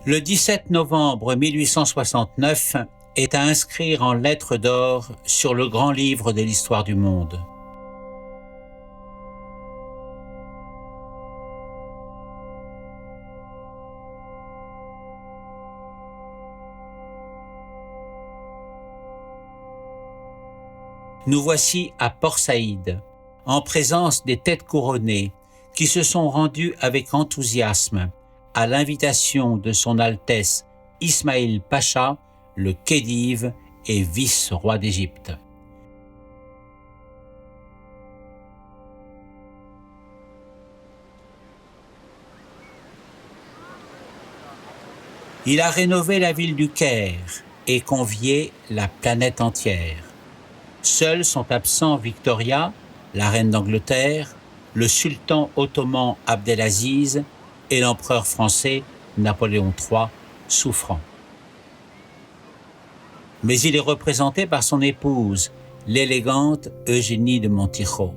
Le 17 novembre 1869 est à inscrire en lettres d'or sur le grand livre de l'histoire du monde. Nous voici à Port Saïd, en présence des têtes couronnées qui se sont rendues avec enthousiasme à l'invitation de son Altesse Ismaïl Pacha, le Khedive et vice-roi d'Égypte. Il a rénové la ville du Caire et convié la planète entière. Seuls sont absents Victoria, la reine d'Angleterre, le sultan ottoman Abdelaziz et l'empereur français Napoléon III, souffrant. Mais il est représenté par son épouse, l'élégante Eugénie de Montijo.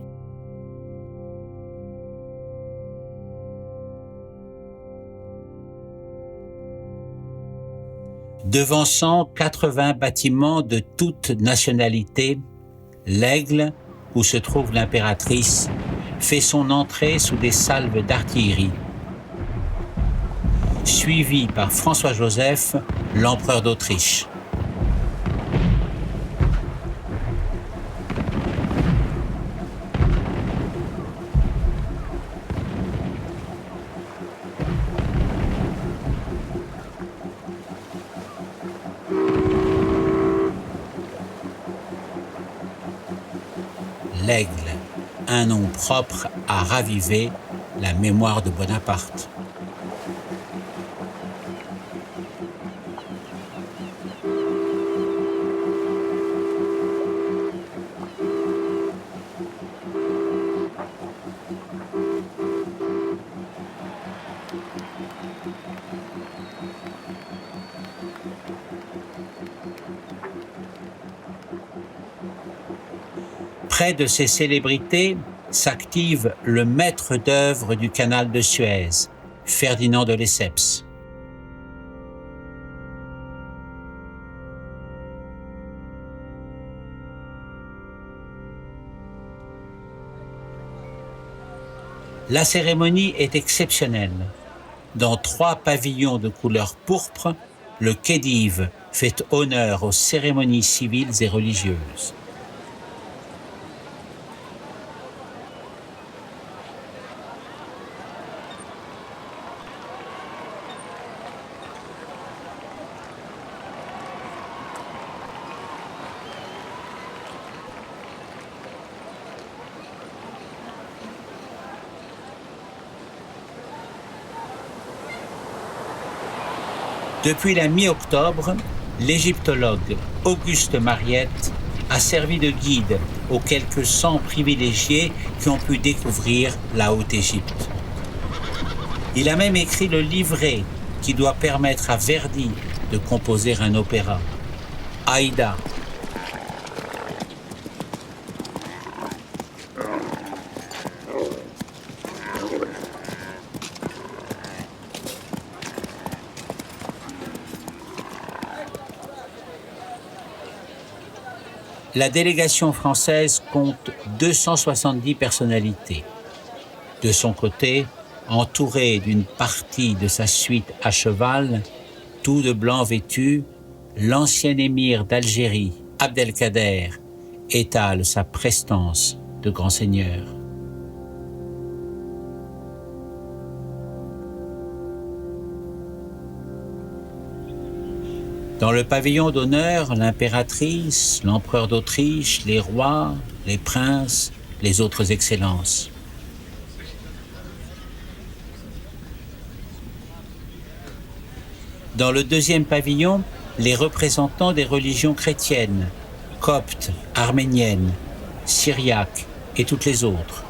Devançant 80 bâtiments de toutes nationalités, l'Aigle, où se trouve l'impératrice, fait son entrée sous des salves d'artillerie, suivi par François-Joseph, l'empereur d'Autriche. L'Aigle, un nom propre à raviver la mémoire de Bonaparte. Près de ces célébrités s'active le maître d'œuvre du canal de Suez, Ferdinand de Lesseps. La cérémonie est exceptionnelle. Dans 3 pavillons de couleur pourpre, le Khedive fait honneur aux cérémonies civiles et religieuses. Depuis la mi-octobre, l'égyptologue Auguste Mariette a servi de guide aux quelques 100 privilégiés qui ont pu découvrir la Haute-Égypte. Il a même écrit le livret qui doit permettre à Verdi de composer un opéra, Aïda. La délégation française compte 270 personnalités. De son côté, entouré d'une partie de sa suite à cheval, tout de blanc vêtu, l'ancien émir d'Algérie, Abdelkader, étale sa prestance de grand seigneur. Dans le pavillon d'honneur, l'impératrice, l'empereur d'Autriche, les rois, les princes, les autres excellences. Dans le 2e pavillon, les représentants des religions chrétiennes, coptes, arméniennes, syriaques et toutes les autres.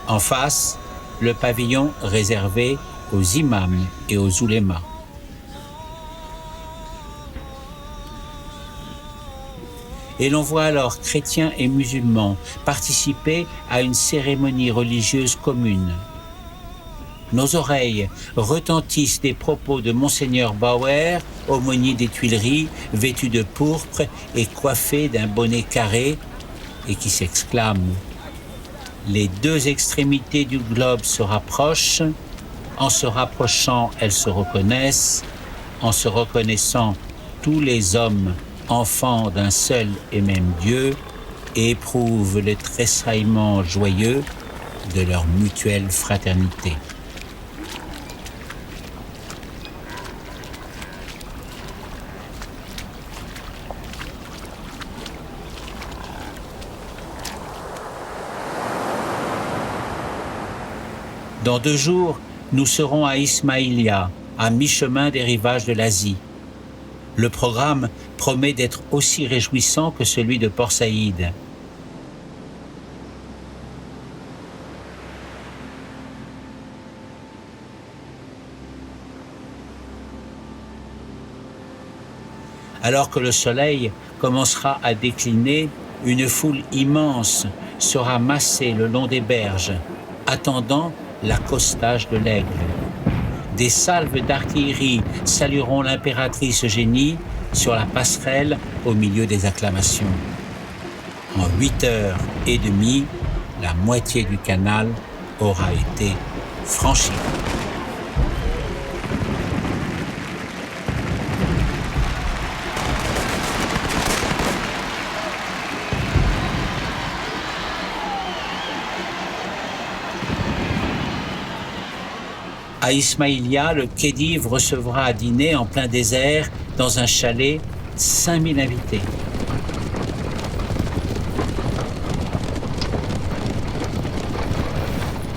En face, le pavillon réservé aux imams et aux oulémas. et l'on voit alors chrétiens et musulmans participer à une cérémonie religieuse commune. Nos oreilles retentissent des propos de Monseigneur Bauer, aumônier des Tuileries, vêtu de pourpre et coiffé d'un bonnet carré, et qui s'exclame « Les deux extrémités du globe se rapprochent, en se rapprochant, elles se reconnaissent, en se reconnaissant, tous les hommes, enfants d'un seul et même Dieu, éprouvent le tressaillement joyeux de leur mutuelle fraternité. » Dans 2 jours, nous serons à Ismaïlia, à mi-chemin des rivages de l'Asie. Le programme promet d'être aussi réjouissant que celui de Port Saïd. Alors que le soleil commencera à décliner, une foule immense sera massée le long des berges, attendant l'accostage de l'aigle. Des salves d'artillerie salueront l'impératrice Eugénie sur la passerelle au milieu des acclamations. En 8h30, la moitié du canal aura été franchie. À Ismaïlia, le Khedive recevra à dîner en plein désert, dans un chalet, 5000 invités.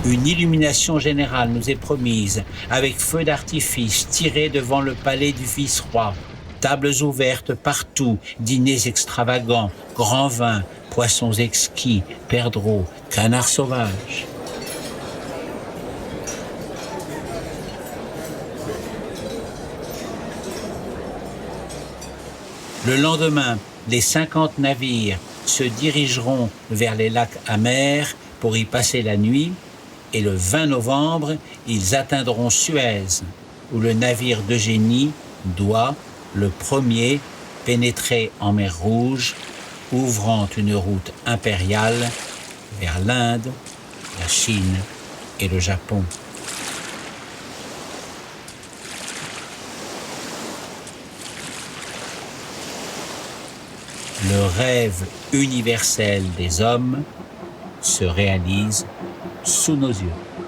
Une illumination générale nous est promise, avec feux d'artifice tirés devant le palais du vice-roi. Tables ouvertes partout, dîners extravagants, grands vins, poissons exquis, perdreaux, canards sauvages. Le lendemain, les 50 navires se dirigeront vers les lacs amers pour y passer la nuit, et le 20 novembre, ils atteindront Suez, où le navire d'Eugénie doit, le premier, pénétrer en mer Rouge, ouvrant une route impériale vers l'Inde, la Chine et le Japon. Le rêve universel des hommes se réalise sous nos yeux.